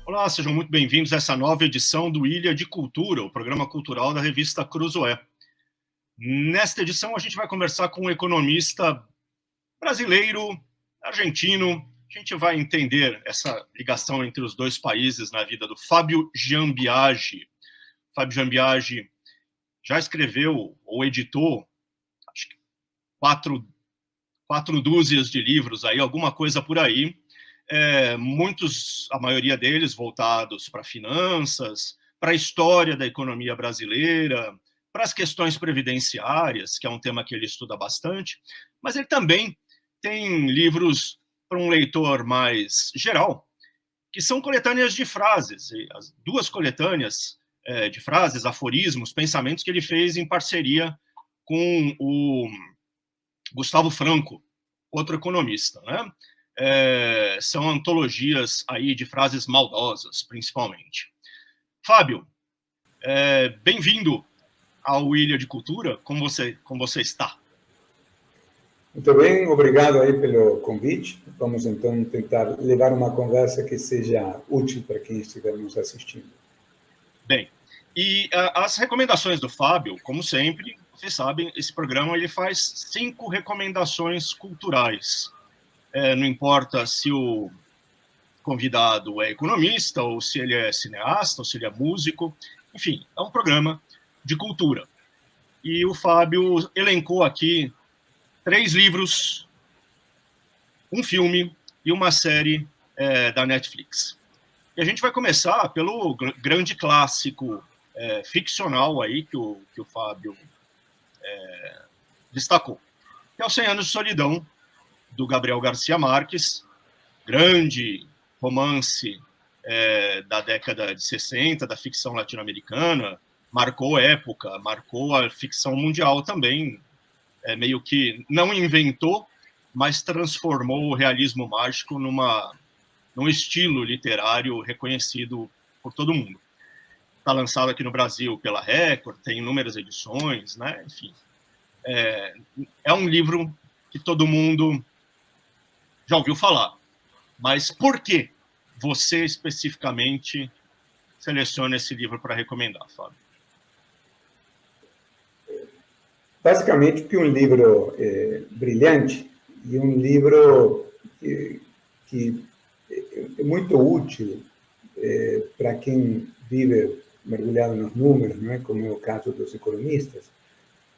Olá, sejam muito bem-vindos a essa nova edição do Ilha de Cultura, o programa cultural da revista Cruzoé. Nesta edição, a gente vai conversar com um economista brasileiro, argentino. A gente vai entender essa ligação entre os dois países na vida do Fábio Giambiagi. Fábio Giambiagi já escreveu ou editou, acho que quatro dúzias de livros, aí, alguma coisa por aí. Muitos, a maioria deles, voltados para finanças, para a história da economia brasileira, para as questões previdenciárias, que é um tema que ele estuda bastante, mas ele também tem livros para um leitor mais geral, que são coletâneas de frases, as duas coletâneas de frases, aforismos, pensamentos que ele fez em parceria com o Gustavo Franco, outro economista, né? São antologias aí de frases maldosas, principalmente. Fábio, bem-vindo ao Ilha de Cultura. Como você está? Muito bem, obrigado aí pelo convite. Vamos então tentar levar uma conversa que seja útil para quem estiver nos assistindo. Bem, e as recomendações do Fábio, como sempre, vocês sabem, esse programa ele faz 5 recomendações culturais. Não importa se o convidado é economista, ou se ele é cineasta, ou se ele é músico, enfim, é um programa de cultura. E o Fábio elencou aqui 3 livros, um filme e uma série da Netflix. E a gente vai começar pelo grande clássico ficcional aí que o Fábio destacou, que é o 100 Anos de Solidão, do Gabriel Garcia Marques, grande romance da década de 60, da ficção latino-americana, marcou época, marcou a ficção mundial também, meio que não inventou, mas transformou o realismo mágico num estilo literário reconhecido por todo mundo. Está lançado aqui no Brasil pela Record, tem inúmeras edições, né? Enfim. É um livro que todo mundo já ouviu falar, mas por que você especificamente seleciona esse livro para recomendar, Fábio? Basicamente porque é um livro brilhante e um livro que é muito útil para quem vive mergulhado nos números, não é? Como é o caso dos economistas,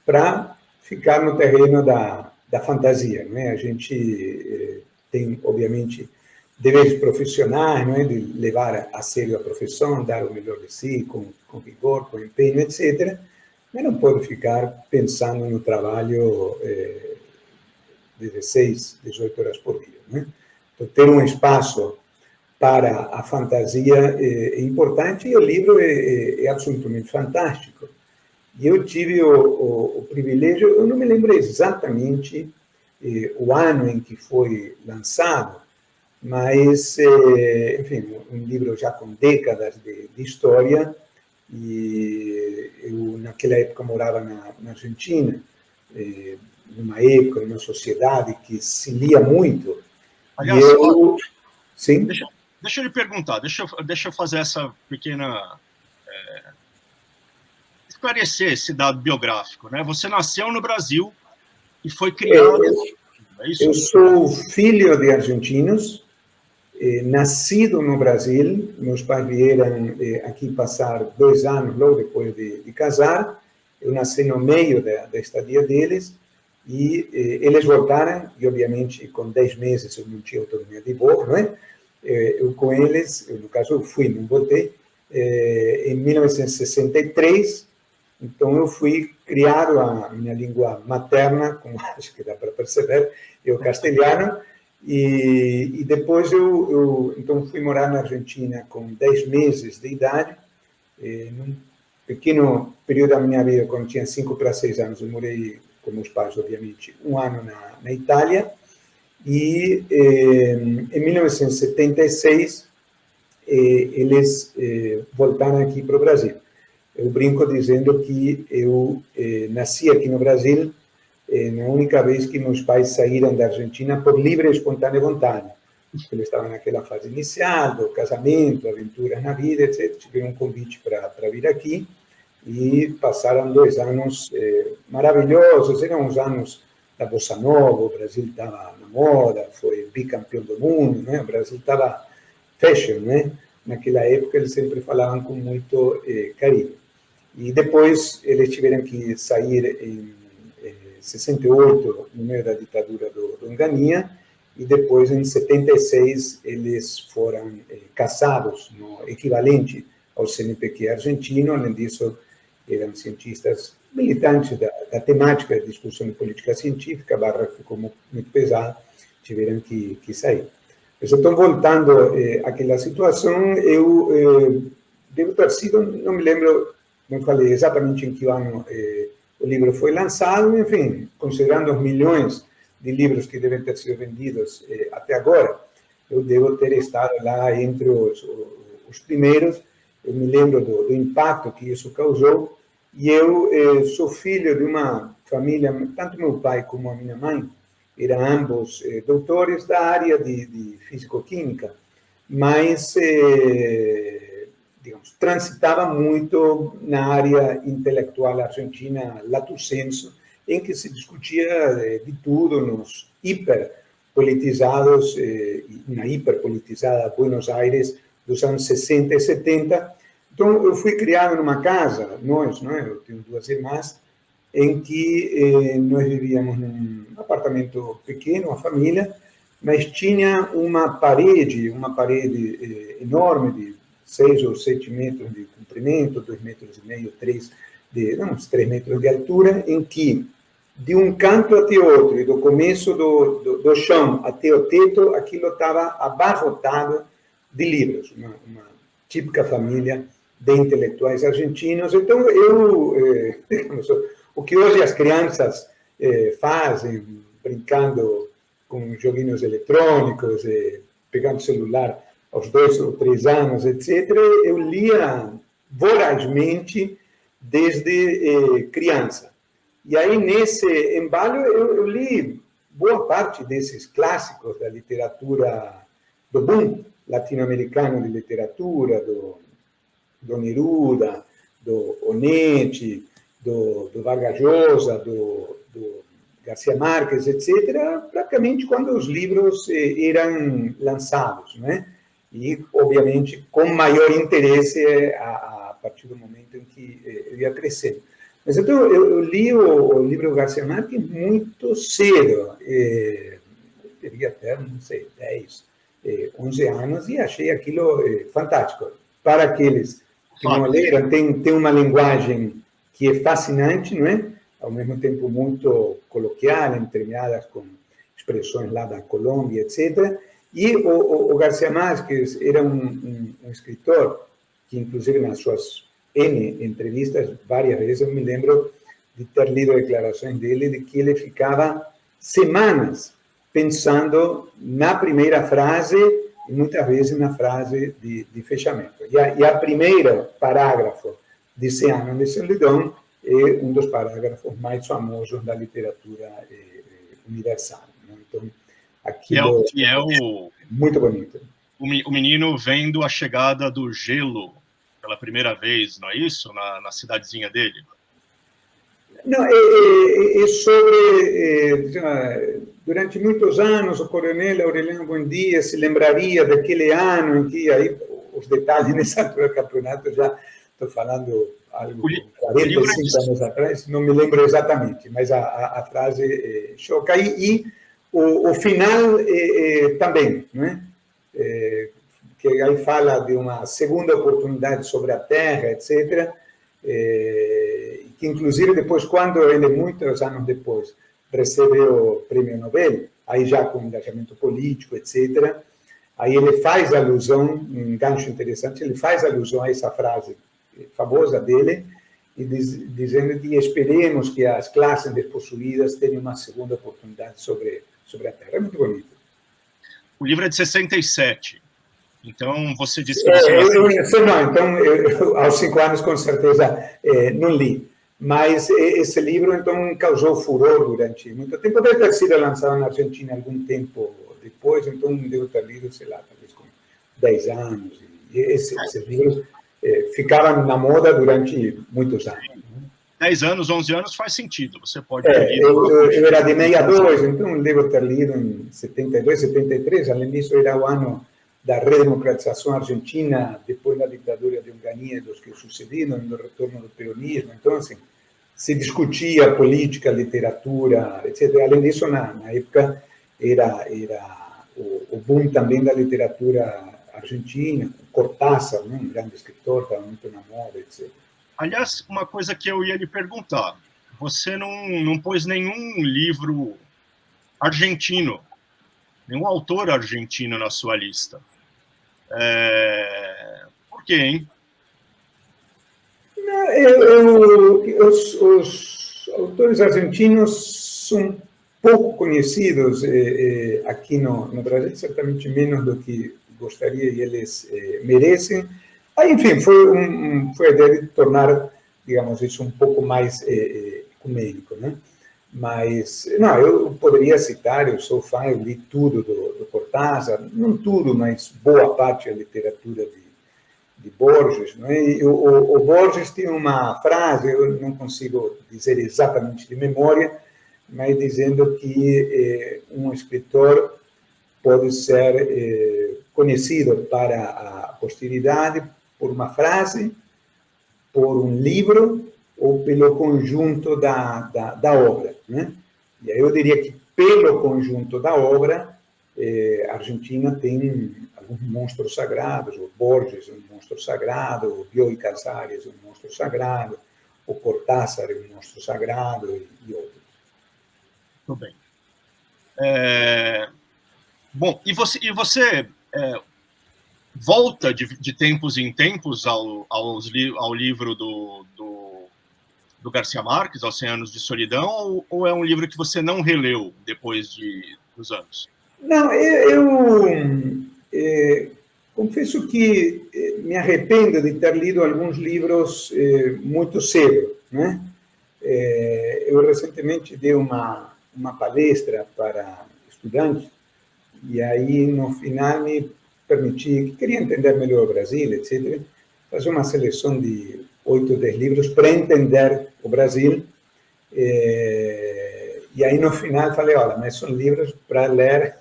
para ficar no terreno da fantasia, não é? A gente tem, obviamente, deveres profissionais, não é? De levar a sério a profissão, dar o melhor de si, com rigor, com empenho, etc., mas não pode ficar pensando no trabalho 16, 18 horas por dia, não é? Então, ter um espaço para a fantasia é importante e o livro é absolutamente fantástico. E eu tive o privilégio, eu não me lembro exatamente o ano em que foi lançado, mas, enfim, um livro já com décadas de história, e eu, naquela época, morava na Argentina, numa época, numa sociedade que se lia muito. Aliás, Sim? Deixa eu lhe perguntar, deixa eu fazer essa pequena... esclarecer esse dado biográfico, né? Você nasceu no Brasil e foi criado... É isso? Eu sou filho de argentinos, nascido no Brasil. Meus pais vieram aqui passar 2 anos logo depois de casar. Eu nasci no meio da estadia deles e eles voltaram, e obviamente com 10 meses eu não tinha autonomia de voo, não é? Eu com eles, no caso eu fui, não voltei, em 1963, então eu fui criado a minha língua materna, como acho que dá para perceber, é o castelhano, e depois eu então fui morar na Argentina com 10 meses de idade, num pequeno período da minha vida, quando tinha 5 para 6 anos, eu morei com meus pais, obviamente, 1 ano na Itália, e em 1976 eles voltaram aqui para o Brasil. Eu brinco dizendo que eu nasci aqui no Brasil na única vez que meus pais saíram da Argentina por livre e espontânea vontade. Eles estavam naquela fase inicial, do casamento, aventuras na vida, etc. Tiveram um convite para vir aqui e passaram 2 anos maravilhosos. Eram os anos da Bossa Nova, o Brasil estava na moda, foi bicampeão do mundo, né? O Brasil estava fashion, né? Naquela época eles sempre falavam com muito carinho. E depois eles tiveram que sair em 68, no meio da ditadura do Onganía, e depois, em 76, eles foram caçados no equivalente ao CNPq argentino. Além disso, eram cientistas militantes da temática de discussão de política científica. A barra ficou muito pesada, tiveram que sair. Mas, então, voltando àquela situação, eu devo ter sido, não me lembro, não falei exatamente em que ano o livro foi lançado, enfim, considerando os milhões de livros que devem ter sido vendidos até agora, eu devo ter estado lá entre os primeiros. Eu me lembro do impacto que isso causou, e eu sou filho de uma família, tanto meu pai como a minha mãe eram ambos doutores da área de físico-química, mas, digamos, transitava muito na área intelectual argentina, lato sensu, em que se discutia de tudo nos hiperpolitizados, na hiperpolitizada Buenos Aires dos anos 60 e 70. Então, eu fui criado numa casa, eu tenho 2 irmãs, em que nós vivíamos num apartamento pequeno, uma família, mas tinha uma parede enorme, de 6 ou 7 metros de comprimento, 2,5 metros, 3 metros de altura, em que de um canto até outro, e do começo do chão até o teto, aquilo estava abarrotado de livros, uma típica família de intelectuais argentinos. Então, o que hoje as crianças fazem, brincando com joguinhos eletrônicos, pegando celular aos 2 ou 3 anos, etc., eu lia vorazmente desde criança. E aí, nesse embalo, eu li boa parte desses clássicos da literatura, do boom latino-americano de literatura, do Neruda, do Onetti, do Vargas Llosa, do Garcia Marques, etc., praticamente quando os livros eram lançados, né? E, obviamente, com maior interesse a partir do momento em que eu ia crescendo. Mas então eu li o livro Garcia Marques muito cedo, eu teria até, não sei, 10, 11 anos, e achei aquilo fantástico. Para aqueles que não leram, tem uma linguagem que é fascinante, não é? Ao mesmo tempo muito coloquial, entremeadas com expressões lá da Colômbia, etc. E o Garcia Marques era um escritor que, inclusive, nas suas N entrevistas, várias vezes, eu me lembro de ter lido declarações dele de que ele ficava semanas pensando na primeira frase e muitas vezes na frase de fechamento. E a primeira parágrafo de 100 anos de solidão é um dos parágrafos mais famosos da literatura universal. Né? Então, aquilo é muito bonito. O menino vendo a chegada do gelo pela primeira vez, não é isso? Na cidadezinha dele. Não, é sobre... durante muitos anos, o coronel Aureliano Buendia se lembraria daquele ano em que, aí, os detalhes nessa altura do campeonato, já estou falando algo 45 anos atrás, não me lembro exatamente, mas a frase choca. E o final também, não é? Que aí fala de uma segunda oportunidade sobre a Terra, etc., que, inclusive, depois, quando ele, muitos anos depois, recebeu o Prêmio Nobel, aí já com engajamento político, etc., aí ele faz alusão, um gancho interessante, ele faz alusão a essa frase famosa dele, e dizendo que esperemos que as classes despossuídas tenham uma segunda oportunidade sobre a Terra. É muito bonito. O livro é de 67. Então, você disse que você... Não, então, aos 5 anos, com certeza, não li. Mas esse livro, então, causou furor durante muito tempo. Deve ter sido lançado na Argentina algum tempo depois, então devo ter lido, sei lá, talvez com 10 anos. E esses livros ficaram na moda durante muitos anos. 10 anos, 11 anos faz sentido. Você pode ter lido. Eu era de 62, então devo ter lido em 72, 73. Além disso, era o ano da redemocratização argentina, depois da ditadura de Onganía, dos que sucederam, do retorno do peronismo. Então, assim, se discutia política, literatura, etc. Além disso, na época, era o boom também da literatura argentina, Cortázar, né, um grande escritor, estava muito na moda, etc. Aliás, uma coisa que eu ia lhe perguntar, você não pôs nenhum livro argentino, nenhum autor argentino na sua lista. Por quê, hein? Os autores argentinos são pouco conhecidos aqui no Brasil, certamente menos do que gostaria e eles merecem. Aí, enfim, foi a ideia de tornar, digamos, isso um pouco mais ecumênico, né? Mas, não, eu poderia citar, eu sou fã, eu li tudo do Cortázar, não tudo, mas boa parte da literatura de Borges, não é? E o Borges tem uma frase, eu não consigo dizer exatamente de memória, mas dizendo que um escritor pode ser conhecido para a posteridade por uma frase, por um livro ou pelo conjunto da obra, né? E aí eu diria que pelo conjunto da obra, a Argentina tem alguns monstros sagrados, o Borges é um monstro sagrado, o Bioy Casares é um monstro sagrado, o Cortázar é um monstro sagrado e outros. Tudo bem. Bom, e você volta de tempos em tempos ao livro do Garcia Marques, aos 100 Anos de Solidão, ou é um livro que você não releu depois dos anos? Não, eu confesso que me arrependo de ter lido alguns livros muito cedo, né? Eu recentemente dei uma palestra para estudantes e aí no final me permiti, que queria entender melhor o Brasil, etc., fazer uma seleção de 8 ou 10 livros para entender o Brasil. E aí no final falei, olha, mas são livros para ler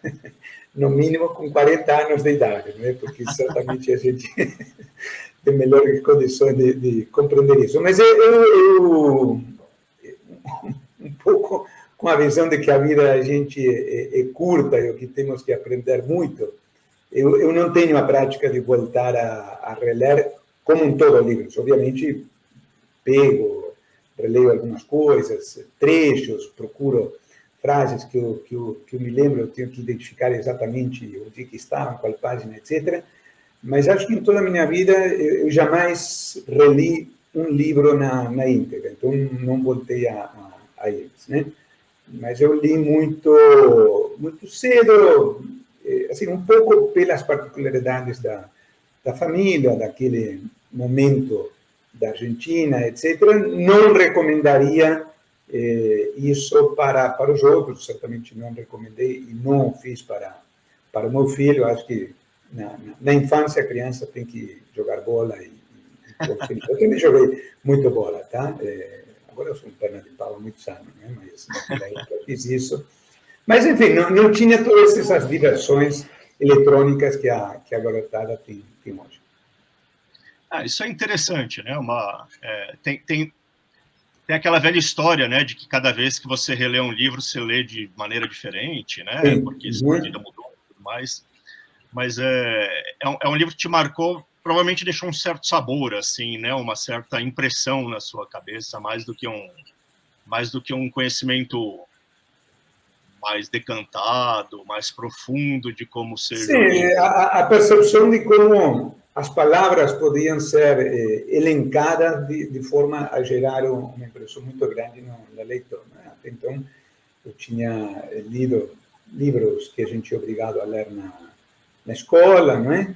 no mínimo com 40 anos de idade, né? Porque certamente a gente tem melhores condições de compreender isso. Mas eu um pouco com a visão de que a vida da gente é curta e que temos que aprender muito, eu não tenho a prática de voltar a reler como um todo livros. Obviamente, pego, releio algumas coisas, trechos, procuro frases que eu me lembro, eu tenho que identificar exatamente onde que estavam, qual página, etc. Mas acho que em toda a minha vida eu jamais reli um livro na íntegra, então não voltei a eles, né? Mas eu li muito cedo, assim, um pouco pelas particularidades da família, daquele momento da Argentina, etc. Não recomendaria isso para os outros, certamente não recomendei e não fiz para o meu filho. Acho que na infância a criança tem que jogar bola e eu também joguei muito bola, tá? Agora eu sou um perna de pau há muitos anos, né? Mas naquela época eu fiz isso. Mas, enfim, não tinha todas essas diversões eletrônicas que a garotada tem hoje. Isso é interessante, né? Tem aquela velha história, né, de que cada vez que você relê um livro, você lê de maneira diferente, né? Sim, porque a vida mudou e tudo mais. Mas é um livro que te marcou, provavelmente deixou um certo sabor, assim, né? Uma certa impressão na sua cabeça, mais do que um conhecimento mais decantado, mais profundo de como ser. Sim, a percepção de como as palavras podiam ser elencadas de forma a gerar uma impressão muito grande no leitor, né? Até então, eu tinha lido livros que a gente é obrigado a ler na escola, não é?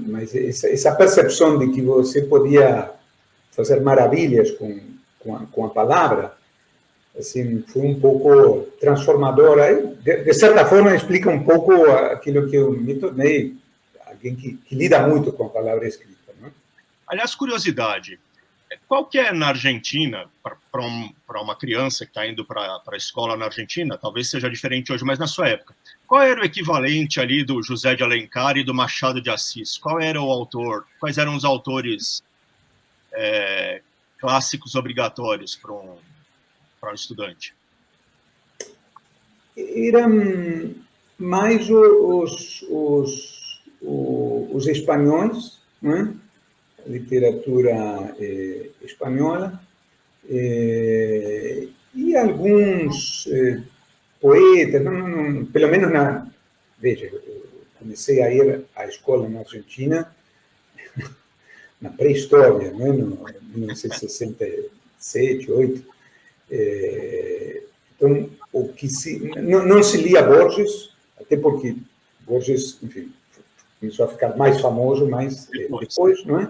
Mas essa percepção de que você podia fazer maravilhas com com a palavra, assim, foi um pouco transformadora. De certa forma, explica um pouco aquilo que eu me tornei, alguém que lida muito com a palavra escrita. Né? Aliás, curiosidade, qual que é na Argentina, para uma criança que está indo para a escola na Argentina, talvez seja diferente hoje, mas na sua época, qual era o equivalente ali do José de Alencar e do Machado de Assis? Qual era o autor? Quais eram os autores clássicos obrigatórios para um estudante? Eram mais os espanhóis, né? Literatura espanhola, e alguns poetas, pelo menos veja, eu comecei a ir à escola na Argentina na pré-história, né, no 1967, 68. Então, não se lia Borges, até porque Borges, enfim, começou a ficar mais famoso mais depois, não é?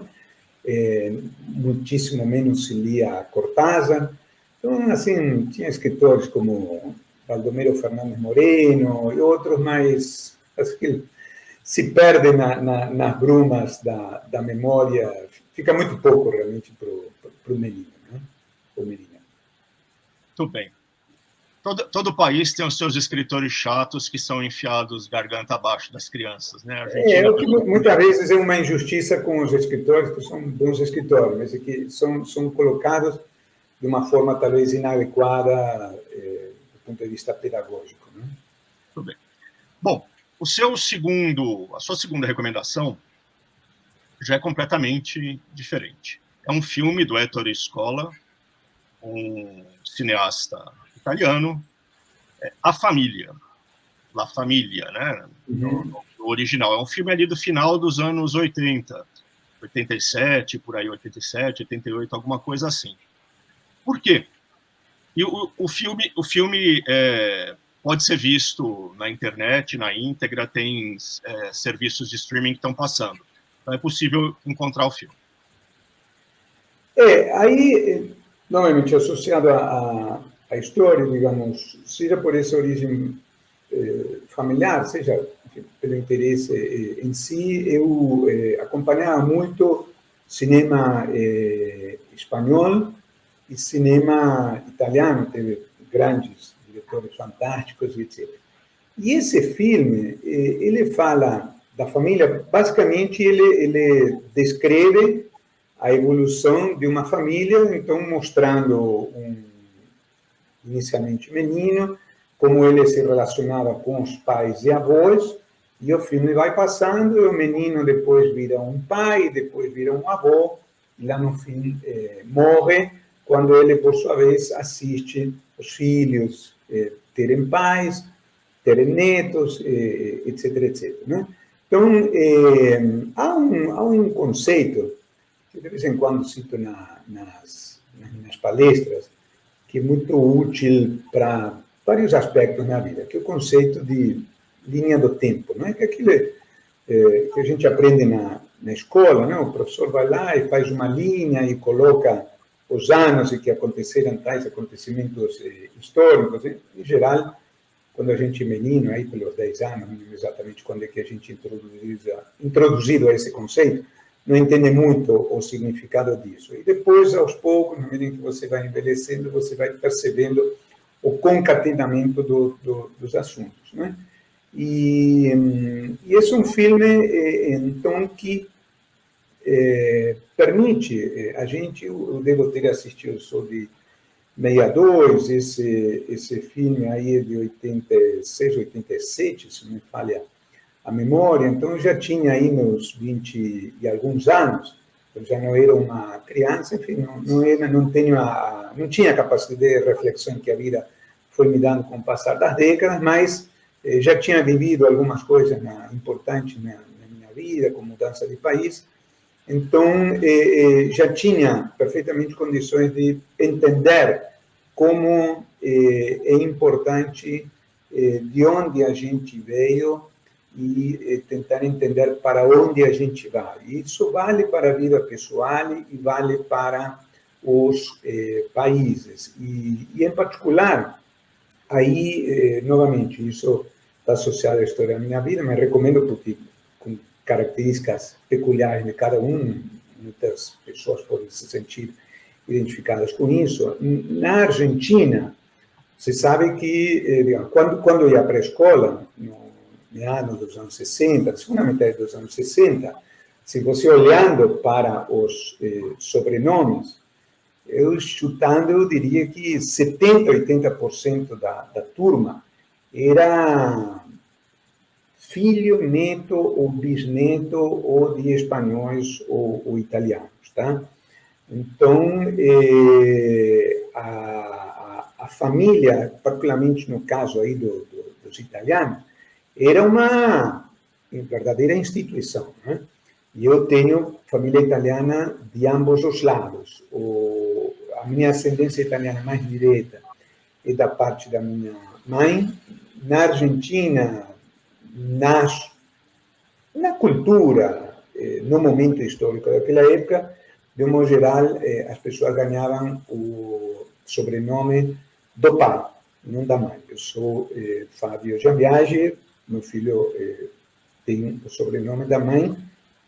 Muitíssimo menos se lia Cortázar. Então, assim, tinha escritores como Baldomero Fernández Moreno e outros mais, acho que se perdem nas brumas da memória, fica muito pouco realmente para o menino, né? Ou menina. Tudo bem. Todo país tem os seus escritores chatos que são enfiados garganta abaixo das crianças, né? A Argentina... o que muitas vezes é uma injustiça com os escritores, que são bons escritores, mas que são colocados de uma forma talvez inadequada do ponto de vista pedagógico. Né? Tudo bem. Bom, a sua segunda recomendação já é completamente diferente. É um filme do Ettore Scola, um cineasta italiano, A Família, La Famiglia, né? No original. É um filme ali do final dos anos 80, 87, por aí, 87, 88, alguma coisa assim. Por quê? E o filme pode ser visto na internet, na íntegra, tem serviços de streaming que estão passando. Então é possível encontrar o filme. Aí, normalmente associado à história, digamos, seja por essa origem familiar, seja pelo interesse em si, eu acompanhava muito cinema espanhol e cinema italiano, teve grandes diretores fantásticos, etc. E esse filme, ele fala da família, basicamente ele descreve a evolução de uma família, então mostrando inicialmente menino, como ele se relacionava com os pais e avós, e o filme vai passando, e o menino depois vira um pai, depois vira um avô, e lá no fim morre, quando ele, por sua vez, assiste os filhos terem pais, terem netos, etc, etc. Né? Então, há um conceito, que de vez em quando cito nas palestras, que é muito útil para vários aspectos na vida, que é o conceito de linha do tempo, não é? Que é aquilo que a gente aprende na escola, não? O professor vai lá e faz uma linha e coloca os anos em que aconteceram tais acontecimentos históricos. Em geral, quando a gente é menino, aí pelos 10 anos, não exatamente quando é que a gente introduzido a esse conceito, não entende muito o significado disso. E depois, aos poucos, na medida em que você vai envelhecendo, você vai percebendo o concatenamento dos assuntos. Né? E esse é um filme, então, que permite a gente, eu devo ter assistido só de 62, esse filme aí é de 86, 87, se não me falha a memória, então eu já tinha aí meus 20 e alguns anos, eu já não era uma criança, enfim, não tinha a capacidade de reflexão que a vida foi me dando com o passar das décadas, mas já tinha vivido algumas coisas importantes na minha vida, como mudança de país, então já tinha perfeitamente condições de entender como é importante de onde a gente veio e tentar entender para onde a gente vai. Isso vale para a vida pessoal e vale para os países. E, em particular, aí, novamente, isso está associado à história da minha vida, mas recomendo porque, com características peculiares de cada um, muitas pessoas podem se sentir identificadas com isso. Na Argentina, você sabe que, digamos, quando eu ia para a escola, no ano dos anos 60, na segunda metade dos anos 60, se você olhando para os sobrenomes, eu chutando, eu diria que 70%, 80% da turma era filho, neto ou bisneto ou de espanhóis ou italianos, tá? Então, a família, particularmente no caso aí dos italianos, era uma verdadeira instituição, né? E eu tenho família italiana de ambos os lados. A minha ascendência italiana mais direta é da parte da minha mãe. Na Argentina, na cultura, no momento histórico daquela época, de um modo geral, as pessoas ganhavam o sobrenome do pai, não da mãe. Eu sou Fábio Giambiage, meu filho tem o sobrenome da mãe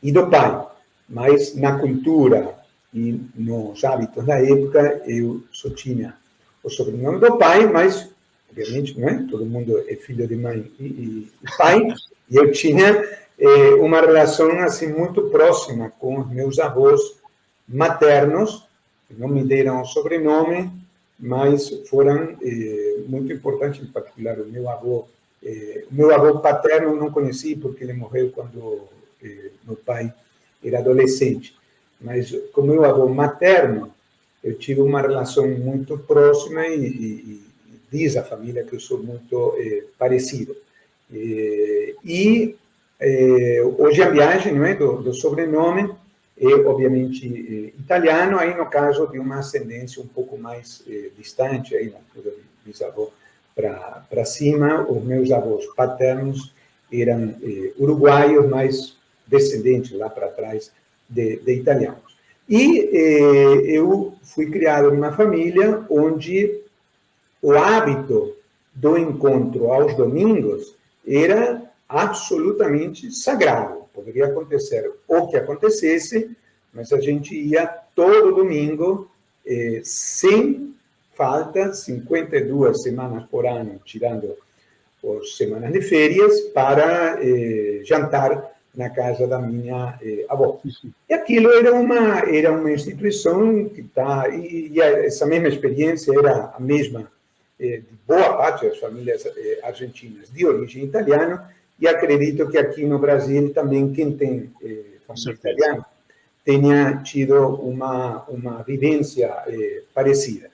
e do pai, mas na cultura e nos hábitos da época, eu só tinha o sobrenome do pai, mas, obviamente, não é? Todo mundo é filho de mãe e pai, e eu tinha uma relação assim muito próxima com os meus avós maternos, que não me deram o sobrenome, mas foram muito importantes, em particular o meu avô paterno eu não conheci, porque ele morreu quando meu pai era adolescente, mas com meu avô materno eu tive uma relação muito próxima e diz a família que eu sou muito parecido. Hoje a viagem, não é, do sobrenome é obviamente italiano, aí no caso de uma ascendência um pouco mais distante, aí na altura de bisavô para cima, os meus avós paternos eram uruguaios, mas descendentes lá para trás de italianos. E eu fui criado numa família onde o hábito do encontro aos domingos era absolutamente sagrado. Poderia acontecer o que acontecesse, mas a gente ia todo domingo, sem falta, 52 semanas por ano, tirando as semanas de férias, para jantar na casa da minha avó. E aquilo era uma instituição que está... E essa mesma experiência era a mesma de boa parte das famílias argentinas de origem italiana, e acredito que aqui no Brasil também quem tem família italiana tenha tido uma vivência parecida.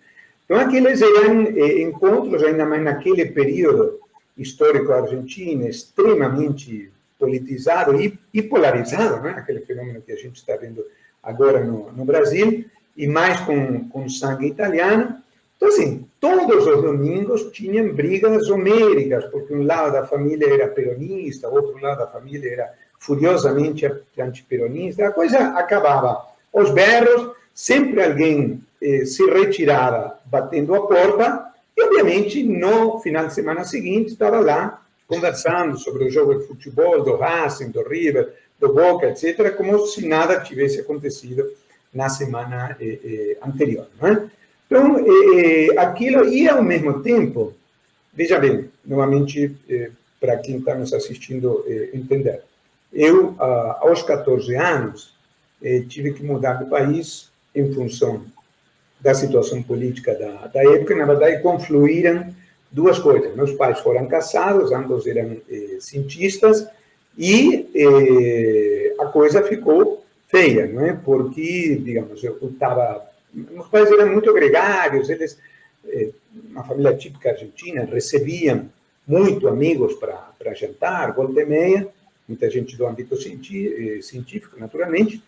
Então, aqueles eram encontros, ainda mais naquele período histórico argentino, extremamente politizado e polarizado, né? Aquele fenômeno que a gente está vendo agora no Brasil, e mais com sangue italiano. Então, assim, todos os domingos tinham brigas homéricas, porque um lado da família era peronista, outro lado da família era furiosamente antiperonista. A coisa acabava aos berros, sempre alguém se retirava batendo a porta, e, obviamente, no final de semana seguinte, estava lá conversando sobre o jogo de futebol, do Racing, do River, do Boca, etc., como se nada tivesse acontecido na semana anterior, não é? Então, aquilo, e ao mesmo tempo, veja bem, novamente, para quem está nos assistindo entender, eu, aos 14 anos, tive que mudar de país em função da situação política da época, e, na verdade, confluíram duas coisas. Meus pais foram casados, ambos eram cientistas, e a coisa ficou feia, não é? Porque, digamos, eu estava... Meus pais eram muito gregários, eles, uma família típica argentina, recebiam muito amigos para jantar, volta e meia, muita gente do âmbito científico, naturalmente,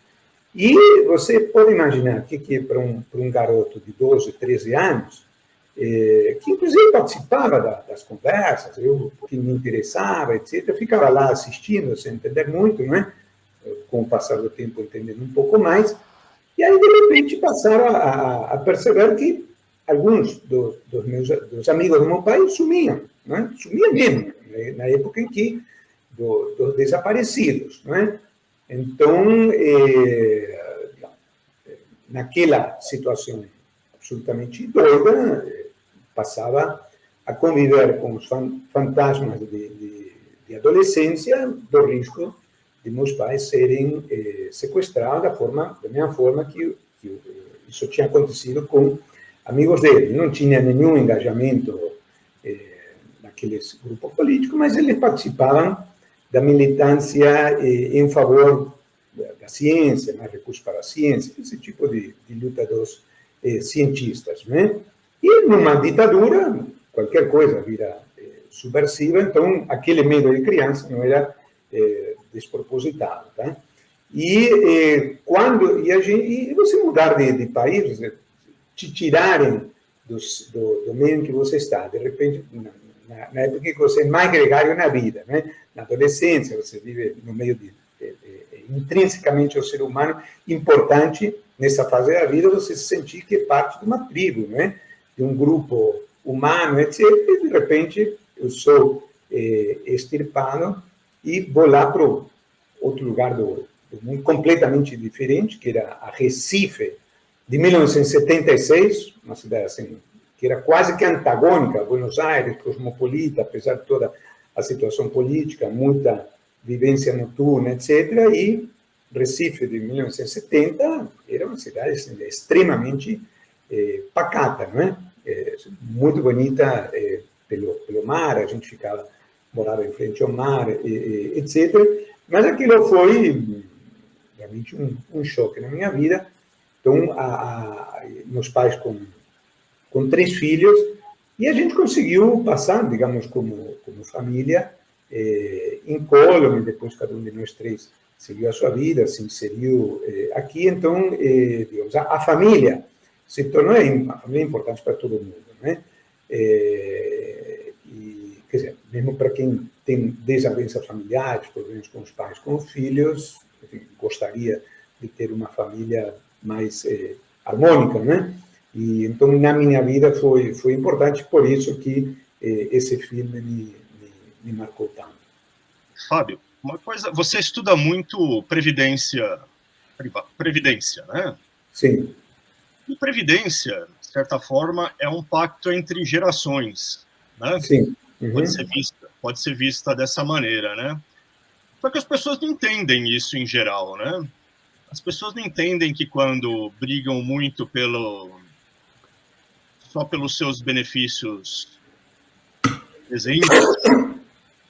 e você pode imaginar que para um garoto de 12, 13 anos, que inclusive participava das conversas, eu que me interessava, etc., eu ficava lá assistindo, sem entender muito, não é? Com o passar do tempo, entendendo um pouco mais. E aí, de repente, passaram a perceber que alguns dos amigos do meu pai sumiam, né? Sumiam mesmo, na época em que dos desaparecidos, né? Então, naquela situação absolutamente doida, passava a conviver com os fantasmas de adolescência, do risco de meus pais serem sequestrados da mesma forma que isso tinha acontecido com amigos dele. Não tinha nenhum engajamento naqueles grupos políticos, mas eles participavam da militância em favor da ciência, mais recursos para a ciência, esse tipo de luta dos cientistas, né? E numa ditadura, qualquer coisa vira subversiva, então aquele medo de criança não era despropositado, tá? E você mudar de país, te tirarem do meio em que você está, de repente, na época que você é mais gregário na vida, né? Na adolescência, você vive no meio intrinsecamente o ser humano importante nessa fase da vida, você se sentir que é parte de uma tribo, né? De um grupo humano, etc. E, de repente, eu sou extirpado e vou lá para outro lugar do mundo completamente diferente, que era a Recife, de 1976, uma cidade assim, que era quase que antagônica a Buenos Aires, cosmopolita, apesar de toda a situação política, muita vivência noturna, etc. E Recife, de 1970, era uma cidade assim, extremamente pacata, não é? Muito bonita pelo mar, a gente morava em frente ao mar, etc. Mas aquilo foi realmente um choque na minha vida. Então, meus pais com 3 filhos, e a gente conseguiu passar, digamos, como família, incólume. Depois cada um de nós 3 seguiu a sua vida, se inseriu aqui. Então, digamos, a família se tornou uma família importante para todo mundo, né? E, quer dizer, mesmo para quem tem desavenças familiares, problemas com os pais, com os filhos, enfim, gostaria de ter uma família mais harmônica, né? E então na minha vida foi importante, por isso que esse filme me marcou tanto. Fábio, uma coisa, você estuda muito previdência, né? Sim. E previdência, de certa forma, é um pacto entre gerações, né? Sim. Uhum. Pode ser vista dessa maneira, né? Só que as pessoas não entendem isso em geral, né? As pessoas não entendem que quando brigam muito só pelos seus benefícios presentes,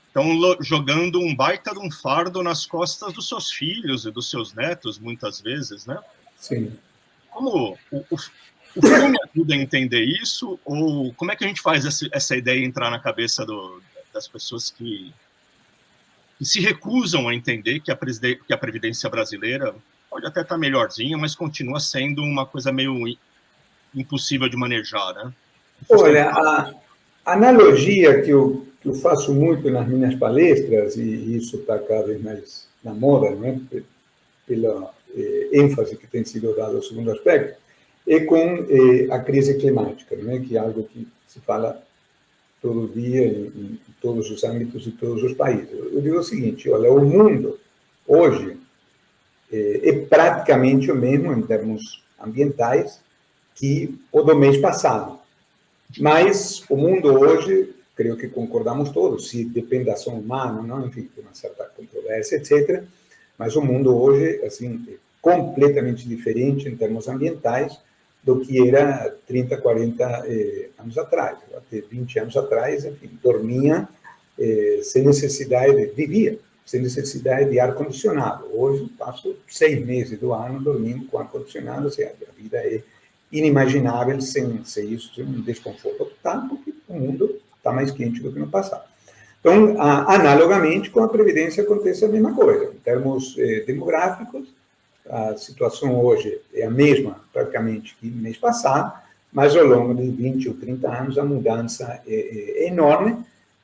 estão jogando um baita de um fardo nas costas dos seus filhos e dos seus netos, muitas vezes, né? Sim. Como o filme ajuda a entender isso? Ou como é que a gente faz essa ideia entrar na cabeça das pessoas que se recusam a entender que a Previdência brasileira pode até estar melhorzinha, mas continua sendo uma coisa meio impossível de manejar, né? Olha, a analogia que eu faço muito nas minhas palestras, e isso está cada vez mais na moda, né? Pela ênfase que tem sido dada ao segundo aspecto, é com a crise climática, né? Que é algo que se fala todo dia em todos os âmbitos e todos os países. Eu digo o seguinte, olha, o mundo hoje é praticamente o mesmo em termos ambientais que o do mês passado. Mas o mundo hoje, creio que concordamos todos, se depende da ação humana, não? Enfim, tem uma certa controvérsia, etc. Mas o mundo hoje, assim, é completamente diferente em termos ambientais do que era 30, 40 anos atrás. Até 20 anos atrás, enfim, dormia sem necessidade, vivia sem necessidade de ar-condicionado. Hoje, passo 6 meses do ano dormindo com ar-condicionado, ou seja, a vida é inimaginável sem isso, sem um desconforto total, porque o mundo está mais quente do que no passado. Então, analogamente, com a Previdência acontece a mesma coisa. Em termos demográficos, a situação hoje é a mesma, praticamente, que no mês passado, mas ao longo de 20 ou 30 anos a mudança é enorme,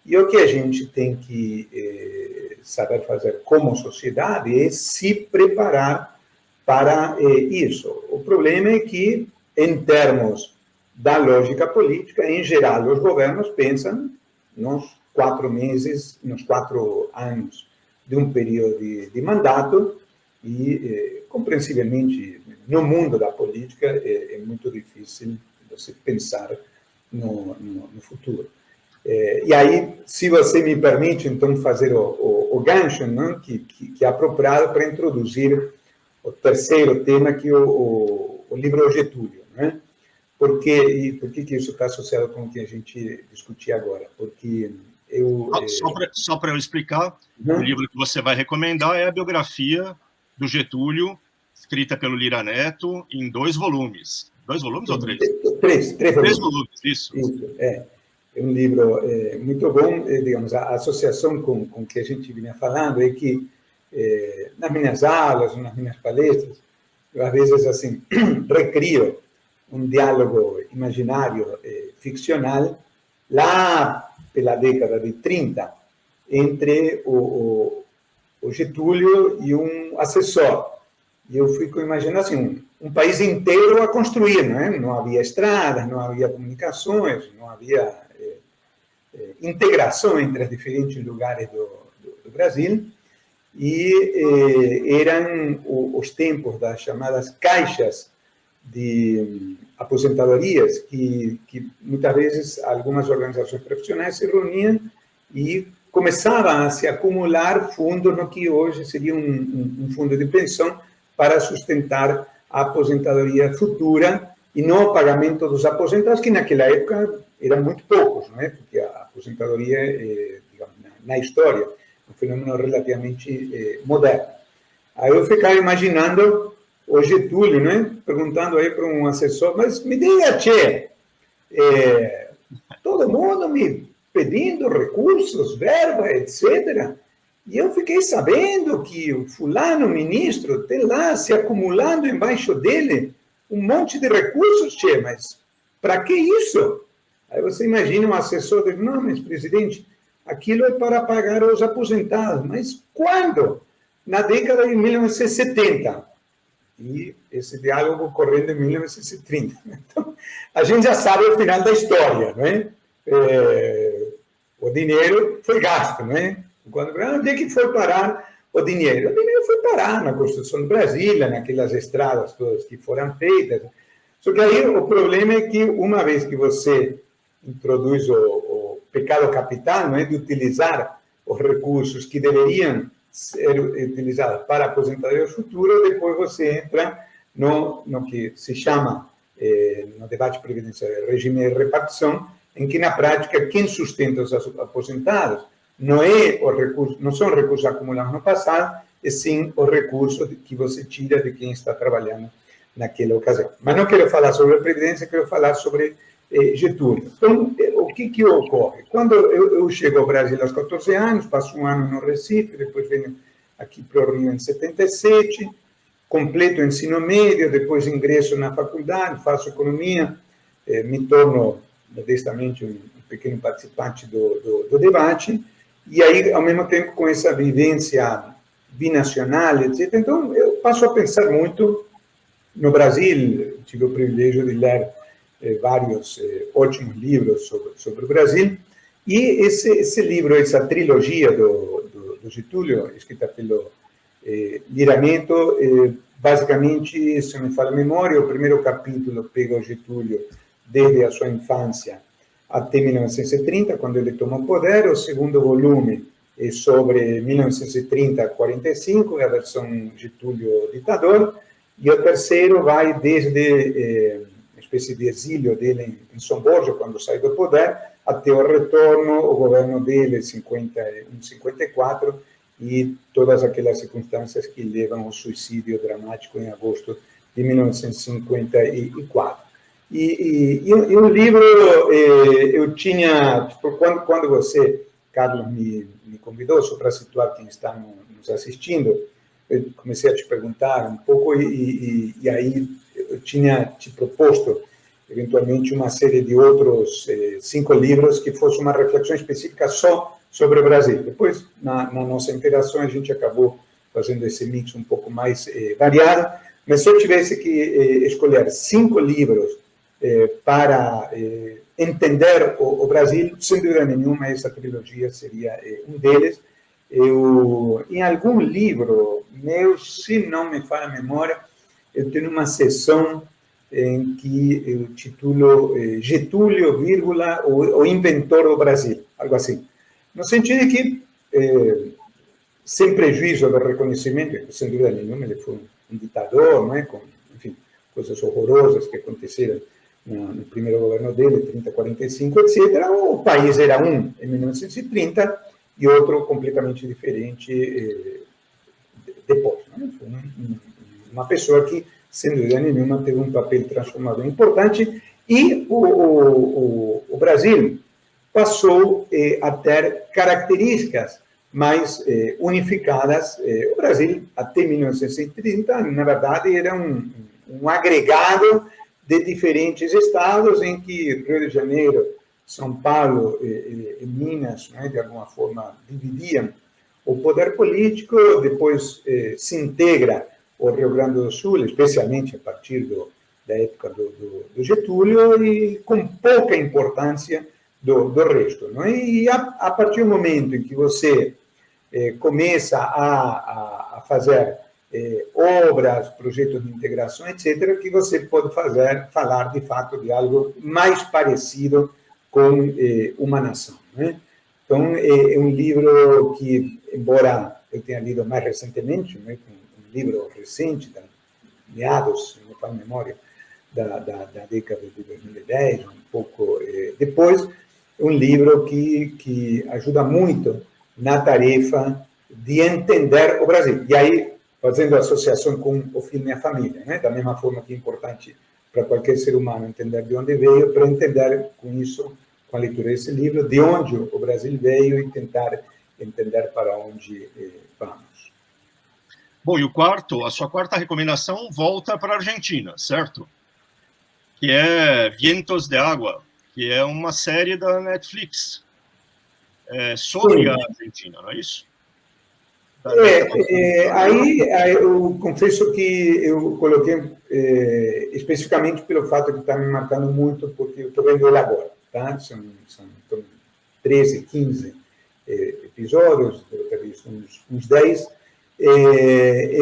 e o que a gente tem que saber fazer como sociedade é se preparar para isso. problema é que, em termos da lógica política, em geral, os governos pensam nos 4 meses, nos 4 anos de um período de mandato e, compreensivelmente, no mundo da política é muito difícil você pensar no futuro. E aí, se você me permite, então, fazer o gancho, né, que é apropriado para introduzir o terceiro tema, que é o livro Getúlio. Né? Por que isso está associado com o que a gente discutiu agora? Porque Só para eu explicar, o livro que você vai recomendar é a biografia do Getúlio, escrita pelo Lira Neto, em 2 volumes. 2 volumes ou 3? 3 volumes, isso. É um livro muito bom. Digamos, a associação com que a gente vinha falando é que, nas minhas aulas, nas minhas palestras, eu, às vezes, assim, recrio um diálogo imaginário, ficcional, lá pela década de 30, entre o Getúlio e um assessor. E eu fico imaginando assim, um país inteiro a construir, não é? Não havia estradas, não havia comunicações, não havia integração entre os diferentes lugares do Brasil, e eram os tempos das chamadas caixas de aposentadorias, que muitas vezes algumas organizações profissionais se reuniam e começavam a se acumular fundos no que hoje seria um fundo de pensão para sustentar a aposentadoria futura e não o pagamento dos aposentados, que naquela época eram muito poucos, não é? Porque a aposentadoria, digamos, na história, é um fenômeno relativamente moderno. Aí eu ficava imaginando o Getúlio, né? Perguntando aí para um assessor, mas me diga, tchê, todo mundo me pedindo recursos, verba, etc. E eu fiquei sabendo que o fulano ministro tem lá se acumulando embaixo dele um monte de recursos, tchê, mas para que isso? Aí você imagina um assessor dele, não, mas presidente, aquilo é para pagar os aposentados. Mas quando? Na década de 1970. E esse diálogo ocorrendo em 1930. Então, a gente já sabe o final da história, não é? O dinheiro foi gasto, não é? Onde é que foi parar o dinheiro? O dinheiro foi parar na construção de Brasília, naquelas estradas todas que foram feitas. Só que aí o problema é que, uma vez que você introduz o pecado capital, não é, de utilizar os recursos que deveriam ser utilizados para a aposentadoria futura, depois você entra no que se chama, no debate previdenciário, regime de repartição, em que, na prática, quem sustenta os aposentados não são recursos acumulados no passado, e sim os recursos que você tira de quem está trabalhando naquela ocasião. Mas não quero falar sobre a Previdência, quero falar sobre Getúlio. Então, o que ocorre? Quando eu chego ao Brasil aos 14 anos, passo um ano no Recife, depois venho aqui para o Rio em 77, completo o ensino médio, depois ingresso na faculdade, faço economia, me torno, modestamente, um pequeno participante do debate, e aí, ao mesmo tempo, com essa vivência binacional, etc., então, eu passo a pensar muito no Brasil. Tive o privilégio de ler vários ótimos livros sobre o Brasil, e esse livro, essa trilogia do Getúlio, escrita pelo Lira Neto, basicamente, se não me falha a memória, o primeiro capítulo pega o Getúlio desde a sua infância até 1930, quando ele toma o poder. O segundo volume é sobre 1930 a 45, é a versão Getúlio ditador, e o terceiro vai desde uma espécie de exílio dele em São Borja, quando sai do poder, até o retorno, o governo dele em 51, 54, e todas aquelas circunstâncias que levam ao suicídio dramático em agosto de 1954. E o livro, eu tinha, quando você, Carlos, me convidou, só para situar quem está nos assistindo, eu comecei a te perguntar um pouco, e aí eu tinha te proposto, eventualmente, uma série de outros 5 livros que fosse uma reflexão específica só sobre o Brasil. Depois, na nossa interação, a gente acabou fazendo esse mix um pouco mais variado, Mas se eu tivesse que escolher 5 livros para entender o Brasil, sem dúvida nenhuma, essa trilogia seria um deles. Em algum livro meu, se não me falha a memória, eu tenho uma seção em que eu titulo Getúlio, vírgula, o inventor do Brasil, algo assim. No sentido de que, sem prejuízo do reconhecimento, sem dúvida nenhuma, ele foi um ditador, não é? Com, enfim, coisas horrorosas que aconteceram no primeiro governo dele, 30, 45, etc. O país era um em 1930 e outro completamente diferente depois. Não é? Foi uma pessoa que, sem dúvida nenhuma, teve um papel transformador importante e o Brasil passou a ter características mais unificadas. O Brasil, até 1930, na verdade, era um agregado de diferentes estados em que Rio de Janeiro, São Paulo e Minas, né, de alguma forma, dividiam o poder político. Depois se integra o Rio Grande do Sul, especialmente a partir da época do Getúlio, e com pouca importância do resto. Não é? E a partir do momento em que você começa a fazer obras, projetos de integração, etc., que você pode falar de fato de algo mais parecido com uma nação. Né? Então, é um livro que, embora eu tenha lido mais recentemente, né, um livro recente, meados, se não me falha a memória, da década de 2010, um pouco depois, um livro que ajuda muito na tarefa de entender o Brasil. E aí, fazendo associação com o filme A Família, né? Da mesma forma que é importante para qualquer ser humano entender de onde veio, para entender com isso, com a leitura desse livro, de onde o Brasil veio e tentar entender para onde vamos. Bom, e a sua quarta recomendação volta para a Argentina, certo? Que é Vientos de Agua, que é uma série da Netflix sobre a Argentina, não é isso? Aí eu confesso que eu coloquei especificamente pelo fato de estar me marcando muito, porque eu estou vendo ele agora. Tá? São 13, 15 episódios, eu ter visto uns 10. É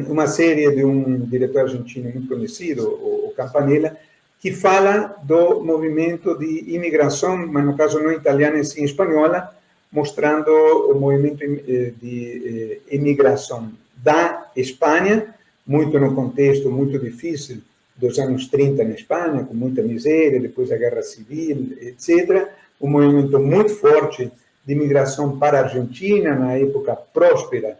uma série de um diretor argentino muito conhecido, o Campanella, que fala do movimento de imigração, mas no caso não italiana, e sim espanhola, mostrando o movimento de imigração da Espanha, muito no contexto muito difícil dos anos 30 na Espanha, com muita miséria, depois a Guerra Civil, etc. Um movimento muito forte de imigração para a Argentina, na época próspera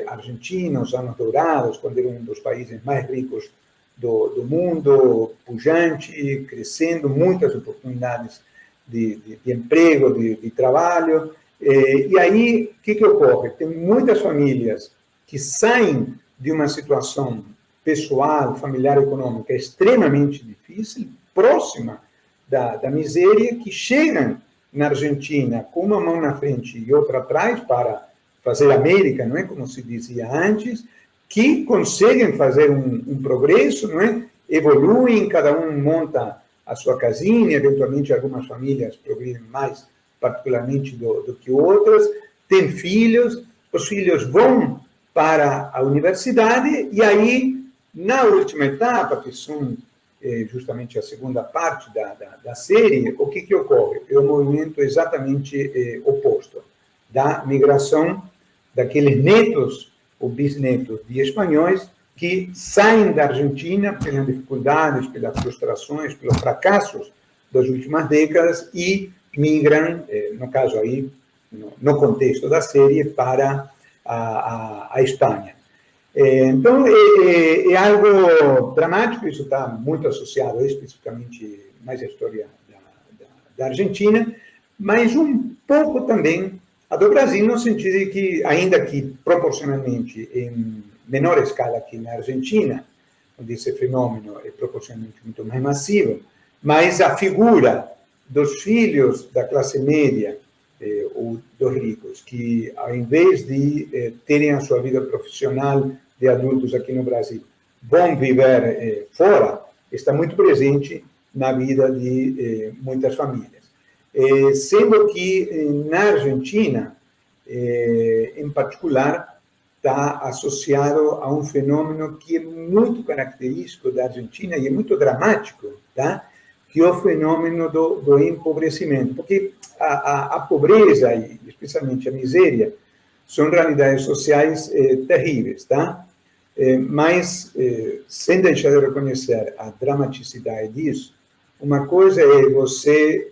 argentina, os anos dourados, quando era um dos países mais ricos do mundo, pujante, crescendo, muitas oportunidades de emprego, de trabalho. E aí, o que ocorre? Tem muitas famílias que saem de uma situação pessoal, familiar, econômica extremamente difícil, próxima da miséria, que chegam na Argentina com uma mão na frente e outra atrás para fazer América, não é? Como se dizia antes, que conseguem fazer um progresso, não é? Evoluem, cada um monta a sua casinha, eventualmente algumas famílias progridem mais particularmente do que outras, têm filhos, os filhos vão para a universidade e aí, na última etapa, que são justamente a segunda parte da série, o que ocorre? É um movimento exatamente oposto, da migração daqueles netos ou bisnetos de espanhóis que saem da Argentina pelas dificuldades, pelas frustrações, pelos fracassos das últimas décadas e migram, no caso aí, no contexto da série, para a Espanha. Então, é algo dramático, isso está muito associado especificamente mais à história da Argentina, mas um pouco também a do Brasil, no sentido de que, ainda que proporcionalmente em menor escala que na Argentina, onde esse fenômeno é proporcionalmente muito mais massivo, mas a figura dos filhos da classe média ou dos ricos, que ao invés de terem a sua vida profissional de adultos aqui no Brasil, vão viver fora, está muito presente na vida de muitas famílias. Sendo que na Argentina, em particular, está associado a um fenômeno que é muito característico da Argentina e é muito dramático, tá? Que é o fenômeno do empobrecimento, porque a pobreza, e especialmente a miséria, são realidades sociais terríveis, tá? Mas, sem deixar de reconhecer a dramaticidade disso, uma coisa é você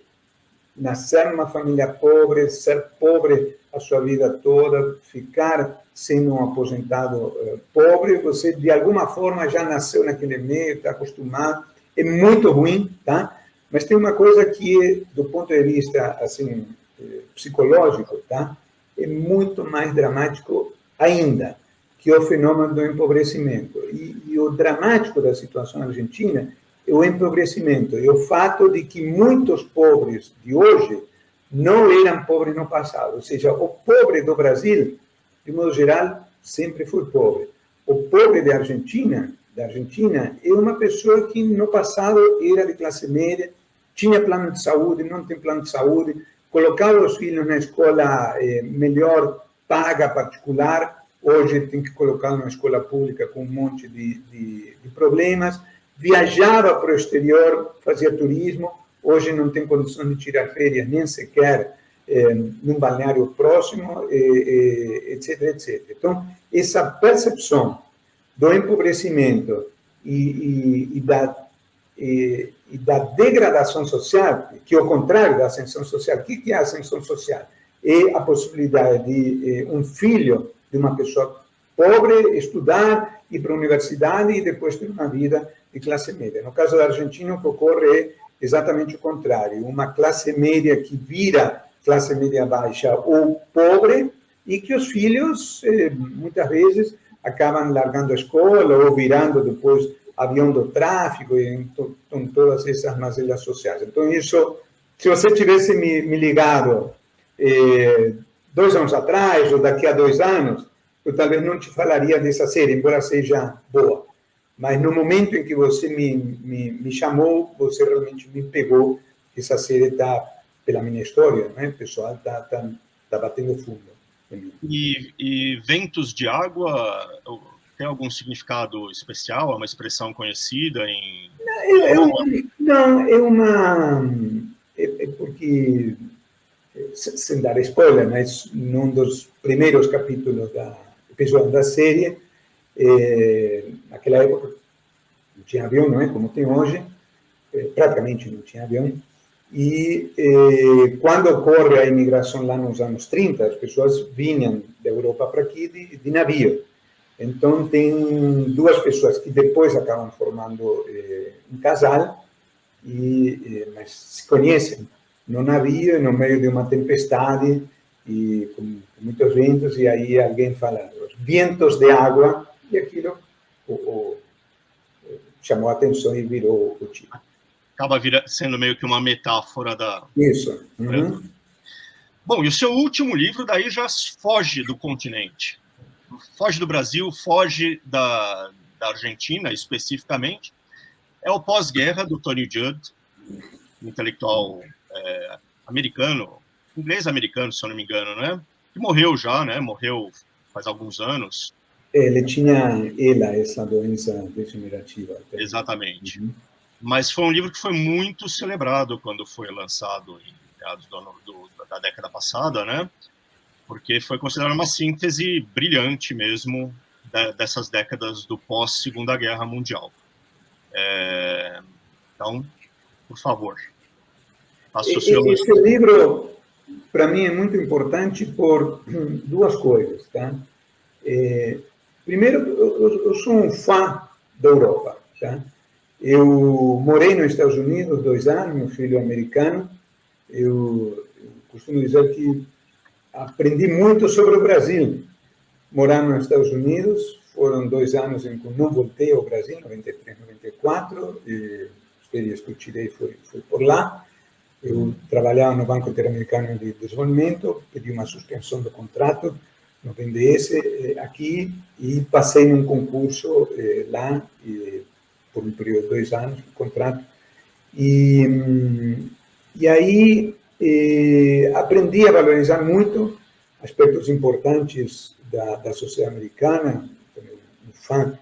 nascer numa família pobre, ser pobre a sua vida toda, ficar sendo um aposentado pobre, você de alguma forma já nasceu naquele meio, está acostumado, é muito ruim, tá? Mas tem uma coisa que, do ponto de vista assim psicológico, tá? É muito mais dramático ainda, que é o fenômeno do empobrecimento. E o dramático da situação argentina é o empobrecimento, é o fato de que muitos pobres de hoje não eram pobres no passado. Ou seja, o pobre do Brasil, de modo geral, sempre foi pobre. O pobre da Argentina é uma pessoa que no passado era de classe média, tinha plano de saúde, não tem plano de saúde, colocava os filhos na escola melhor paga particular, hoje tem que colocar numa escola pública com um monte de problemas, viajava para o exterior, fazia turismo, hoje não tem condição de tirar férias nem sequer num balneário próximo, etc, etc. Então, essa percepção do empobrecimento e da degradação social, que é o contrário da ascensão social. O que é a ascensão social? É a possibilidade de um filho de uma pessoa pobre estudar, ir para a universidade e depois ter uma vida de classe média. No caso da Argentina, o que ocorre é exatamente o contrário. Uma classe média que vira classe média baixa ou pobre e que os filhos, muitas vezes, acabam largando a escola ou virando depois avião do tráfico e com todas essas mazelas sociais. Então, isso, se você tivesse me ligado 2 anos atrás ou daqui a 2 anos, eu talvez não te falaria dessa série, embora seja boa. Mas no momento em que você me chamou, você realmente me pegou. Essa série está, pela minha história, né, pessoal, está batendo fundo. E ventos de água tem algum significado especial? É uma expressão conhecida em... É porque, sem dar spoiler, mas num dos primeiros capítulos da série, naquela época não tinha avião, não é como tem hoje, praticamente não tinha avião, e quando ocorre a imigração lá nos anos 30, as pessoas vinham da Europa para aqui de navio. Então, tem 2 pessoas que depois acabam formando um casal, mas se conhecem no navio, no meio de uma tempestade, e com muitos ventos, e aí alguém fala, os ventos de água, e aquilo chamou a atenção e virou o título. Acaba sendo meio que uma metáfora da... Isso. Uhum. Bom, e o seu último livro daí já foge do continente. Foge do Brasil, foge da Argentina, especificamente. É o Pós-Guerra, do Tony Judd, um intelectual americano, inglês-americano, se eu não me engano, né? Que morreu já, né? Morreu faz alguns anos. Ele tinha essa doença degenerativa. Exatamente. Uhum. Mas foi um livro que foi muito celebrado quando foi lançado em meados da década passada, né? Porque foi considerado uma síntese brilhante mesmo dessas décadas do pós-Segunda Guerra Mundial. Então, por favor. Esse livro, para mim, é muito importante por 2 coisas, tá? Primeiro, eu sou um fã da Europa, tá? Eu morei nos Estados Unidos 2 anos, meu filho é americano. Eu costumo dizer que aprendi muito sobre o Brasil. Morando nos Estados Unidos, foram 2 anos em que não voltei ao Brasil, 93, 94, e as férias que eu tirei foi por lá. Eu trabalhava no Banco Interamericano de Desenvolvimento, pedi uma suspensão do contrato, no BNDES aqui, e passei num concurso lá, por um período de 2 anos, um contrato, e aí aprendi a valorizar muito aspectos importantes da sociedade americana, um fã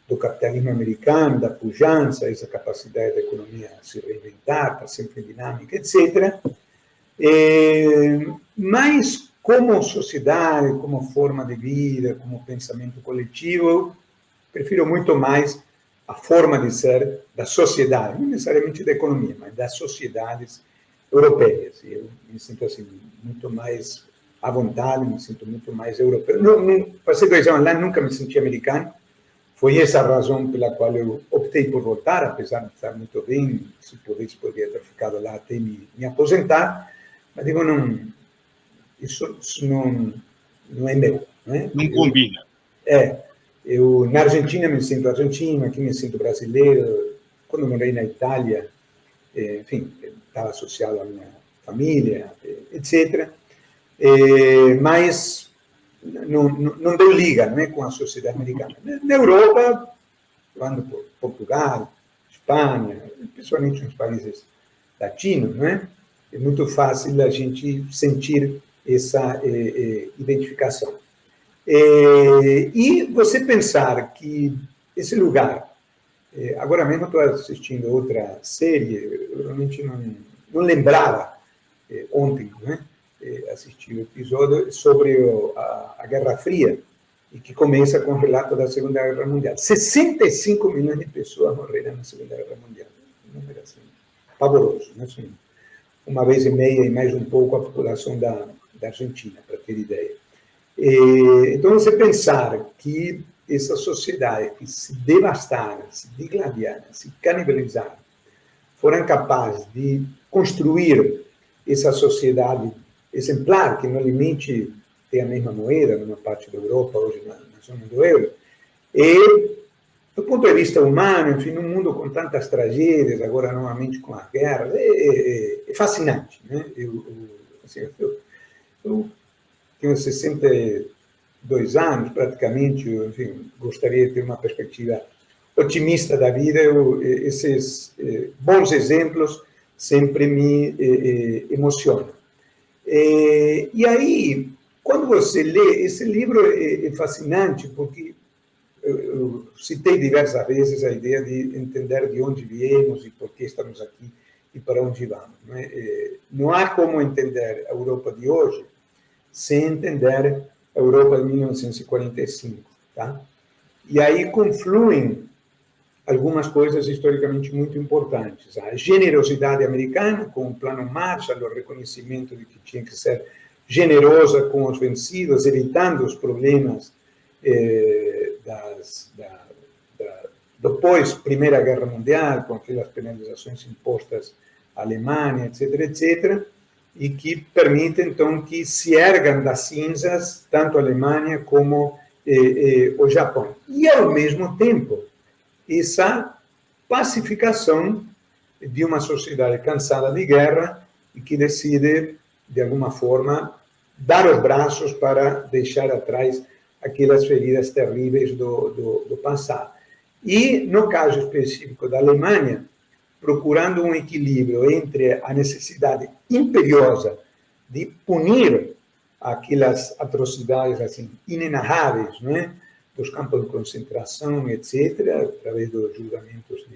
do capitalismo americano, da pujança, essa capacidade da economia se reinventar, está sempre dinâmica, etc. Mas, como sociedade, como forma de vida, como pensamento coletivo, eu prefiro muito mais a forma de ser da sociedade, não necessariamente da economia, mas das sociedades europeias. Eu me sinto assim, muito mais à vontade, me sinto muito mais europeu. Passei 2 anos lá, nunca me senti americano. Foi essa a razão pela qual eu optei por voltar, apesar de estar muito bem. Se pudesse, poderia ter ficado lá até me aposentar. Mas digo, não, isso não é meu. Não combina. Eu, na Argentina, me sinto argentino, aqui me sinto brasileiro. Quando morei na Itália, enfim, estava associado à minha família, etc. Mas não deu liga, com a sociedade americana. Na Europa, falando por Portugal, Espanha, principalmente nos países latinos, é muito fácil a gente sentir essa identificação. E você pensar que esse lugar, agora mesmo estou assistindo outra série, eu realmente não lembrava ontem, assisti o episódio sobre a Guerra Fria, e que começa com o relato da Segunda Guerra Mundial. 65 milhões de pessoas morreram na Segunda Guerra Mundial. Um número assim, pavoroso, assim, 1,5 vezes e mais um pouco a população da Argentina, para ter ideia. Então, você pensar que essa sociedade que se devastaram, se digladiaram, se canibalizaram, foram capazes de construir essa sociedade exemplar, que no limite tem a mesma moeda, numa parte da Europa, hoje na zona do euro, e, do ponto de vista humano, enfim, num mundo com tantas tragédias, agora novamente com a guerra, é fascinante. Eu tenho 62 anos, praticamente, enfim, gostaria de ter uma perspectiva otimista da vida. Esses bons exemplos sempre me emocionam. E aí, quando você lê, esse livro é fascinante, porque eu citei diversas vezes a ideia de entender de onde viemos e por que estamos aqui e para onde vamos. Não há como entender a Europa de hoje sem entender a Europa de 1945. Tá? E aí confluem algumas coisas historicamente muito importantes. A generosidade americana, com o Plano Marshall, o reconhecimento de que tinha que ser generosa com os vencidos, evitando os problemas depois Primeira Guerra Mundial, com aquelas penalizações impostas à Alemanha, etc., etc., e que permite, então, que se ergam das cinzas tanto a Alemanha como o Japão. E, ao mesmo tempo, essa pacificação de uma sociedade cansada de guerra e que decide, de alguma forma, dar os braços para deixar atrás aquelas feridas terríveis do passado. E, no caso específico da Alemanha, procurando um equilíbrio entre a necessidade imperiosa de punir aquelas atrocidades assim, inenarráveis, dos campos de concentração, etc., através dos julgamentos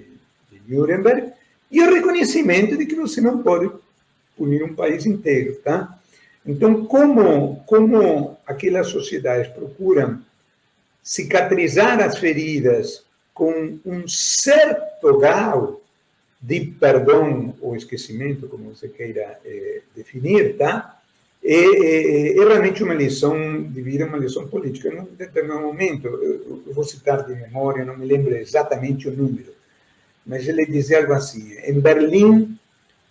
de Nuremberg, e o reconhecimento de que você não pode punir um país inteiro. Tá? Então, como aquelas sociedades procuram cicatrizar as feridas com um certo grau de perdão ou esquecimento, como você queira definir, tá? É realmente uma lição de vida, uma lição política. Num determinado momento, eu vou citar de memória, não me lembro exatamente o número, mas ele dizia algo assim: em Berlim,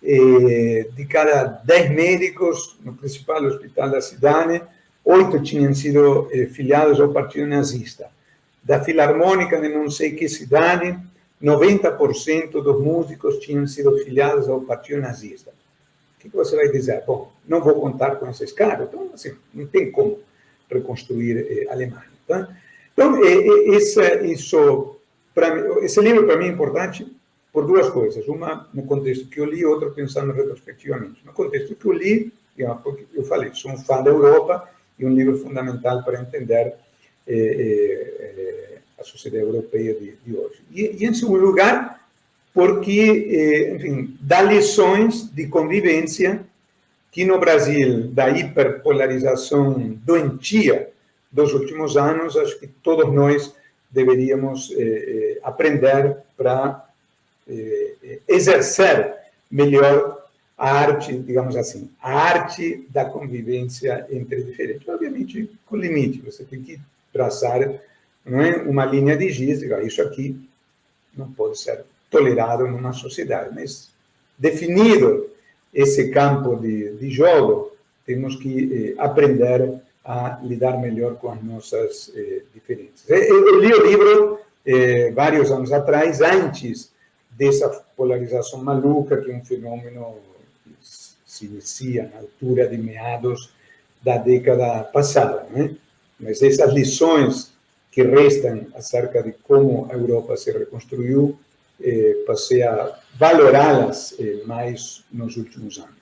de cada 10 médicos no principal hospital da cidade, 8 tinham sido filiados ao Partido Nazista. Da Filarmônica de não sei que cidade, 90% dos músicos tinham sido filiados ao Partido Nazista. O que você vai dizer? Bom, não vou contar com esses caras, então, assim, não tem como reconstruir a Alemanha. Tá? Então, esse livro para mim é importante por duas coisas. Uma, no contexto que eu li, outra, pensando retrospectivamente. No contexto que eu li, porque eu falei, sou um fã da Europa e um livro fundamental para entender a sociedade europeia de hoje. E, em segundo lugar, porque, enfim, dá lições de convivência que no Brasil, da hiperpolarização doentia dos últimos anos, acho que todos nós deveríamos aprender para exercer melhor a arte, digamos assim, a arte da convivência entre diferentes. Obviamente, com limite, você tem que traçar, não é, uma linha de giz, isso aqui não pode ser tolerado numa sociedade, mas definido esse campo de jogo, temos que aprender a lidar melhor com as nossas diferenças. Eu li o livro vários anos atrás, antes dessa polarização maluca, que é um fenômeno que se inicia na altura de meados da década passada, né? Mas essas lições que restam acerca de como a Europa se reconstruiu, passei a valorá-las mais nos últimos anos.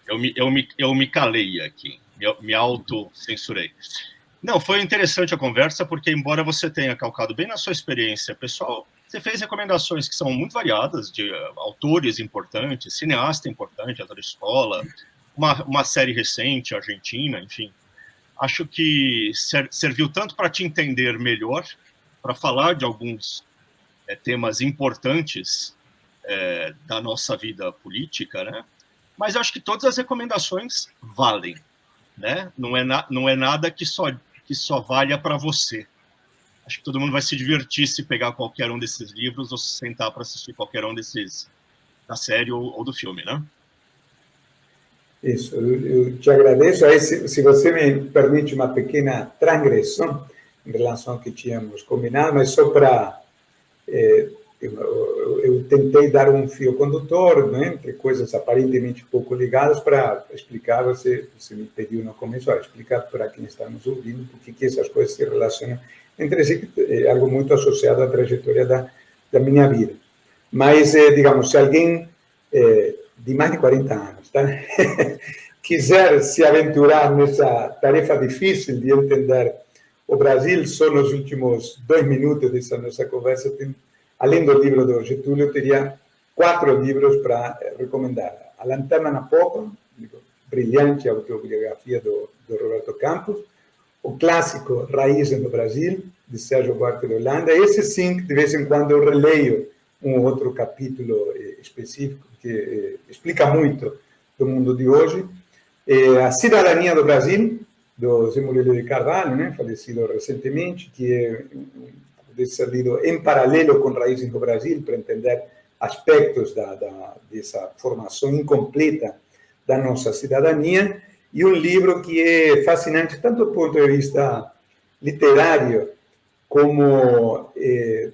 Eu me calei aqui, me autocensurei. Não, foi interessante a conversa, porque embora você tenha calcado bem na sua experiência pessoal, você fez recomendações que são muito variadas, de autores importantes, cineasta importante, ator de escola, uma série recente, argentina, enfim. Acho que serviu tanto para te entender melhor, para falar de alguns temas importantes da nossa vida política, né? Mas acho que todas as recomendações valem, né? Não é nada que só valha para você. Acho que todo mundo vai se divertir se pegar qualquer um desses livros ou se sentar para assistir qualquer um desses, da série ou do filme, né? Isso, eu te agradeço. Aí, se você me permite uma pequena transgressão em relação ao que tínhamos combinado, mas só para... eu tentei dar um fio condutor, né, entre coisas aparentemente pouco ligadas, para explicar, você me pediu no começo, explicar para quem está nos ouvindo por que essas coisas se relacionam entre si, que é algo muito associado à trajetória da minha vida. Mas, digamos, se alguém de mais de 40 anos tá? quiser se aventurar nessa tarefa difícil de entender o Brasil, só nos últimos 2 minutos dessa nossa conversa, além do livro do Getúlio, eu teria 4 livros para recomendar. A Lanterna na Popa, brilhante autobiografia do Roberto Campos, o clássico Raízes do Brasil, de Sérgio Buarque de Holanda. Esse sim, de vez em quando eu releio um outro capítulo específico que explica muito do mundo de hoje. A Cidadania do Brasil, do Zé Murilo de Carvalho, né, falecido recentemente, que deve ser lido em paralelo com Raízes do Brasil, para entender aspectos dessa formação incompleta da nossa cidadania, e um livro que é fascinante, tanto do ponto de vista literário, como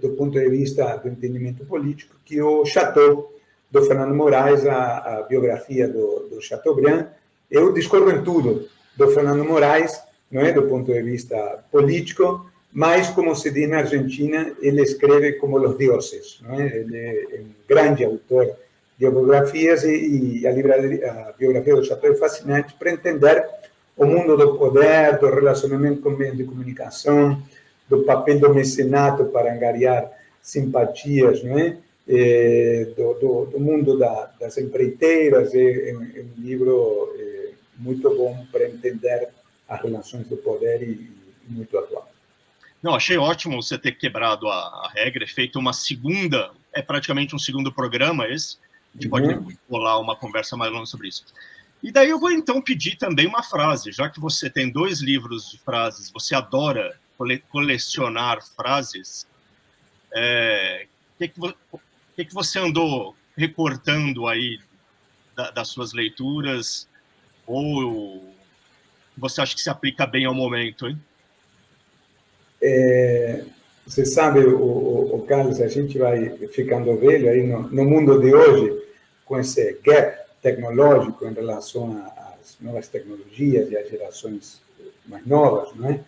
do ponto de vista do entendimento político, que é o Chateau, do Fernando Moraes, a biografia do Chateaubriand. Eu discordo em tudo do Fernando Moraes, não é, do ponto de vista político, mas, como se diz na Argentina, ele escreve como os deuses, não é? Ele é um grande autor de biografias e a biografia do Chateau é fascinante para entender o mundo do poder, do relacionamento com meios de comunicação, do papel do mecenato para angariar simpatias, não é? Do mundo das empreiteiras. É um livro muito bom para entender as relações do poder e muito atual. Não, achei ótimo você ter quebrado a regra e feito uma segunda, praticamente um segundo programa esse. A gente pode rolar uma conversa mais longa sobre isso. E daí eu vou então pedir também uma frase, já que você tem 2 livros de frases, você adora colecionar frases, o que você andou recortando aí das suas leituras, ou você acha que se aplica bem ao momento, hein? Você sabe, o Carlos, a gente vai ficando velho aí no mundo de hoje, com esse gap tecnológico em relação às novas tecnologias e às gerações mais novas, não é?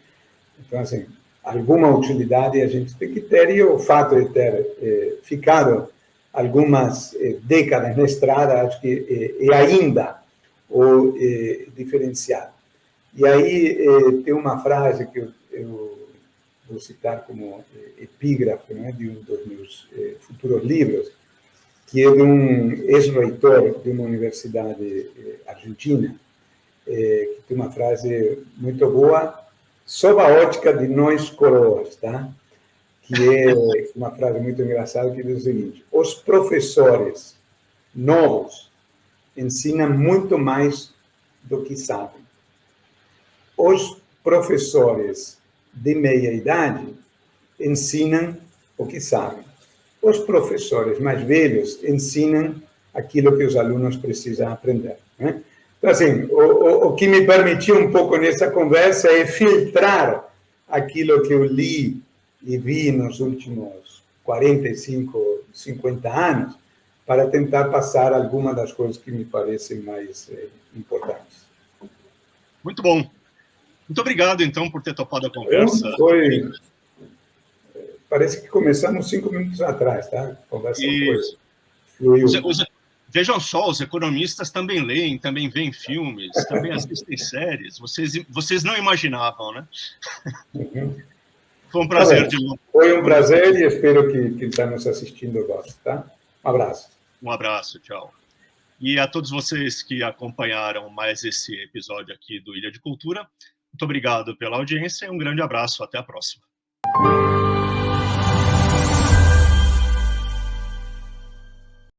Então, assim, alguma utilidade a gente tem que ter, e o fato de ter ficado algumas décadas na estrada, acho que é ainda o diferencial. E aí tem uma frase que eu vou citar como epígrafe, né, de um dos meus futuros livros, que é de um ex-reitor de uma universidade argentina, que tem uma frase muito boa, sob a ótica de nós coroas, tá? Que é uma frase muito engraçada, que diz o seguinte: os professores novos ensinam muito mais do que sabem. Os professores de meia-idade ensinam o que sabem. Os professores mais velhos ensinam aquilo que os alunos precisam aprender, né? Então, assim, o que me permitiu um pouco nessa conversa é filtrar aquilo que eu li e vi nos últimos 45, 50 anos, para tentar passar algumas das coisas que me parecem mais importantes. Muito bom. Muito obrigado, então, por ter topado a conversa. Parece que começamos 5 minutos atrás, tá? A conversa fluiu. Vejam só, os economistas também leem, também veem filmes, também assistem séries. Vocês não imaginavam, né? Uhum. Foi um prazer de novo. Foi um prazer e espero que quem está nos assistindo goste, tá? Um abraço. Um abraço, tchau. E a todos vocês que acompanharam mais esse episódio aqui do Ilha de Cultura, muito obrigado pela audiência e um grande abraço. Até a próxima.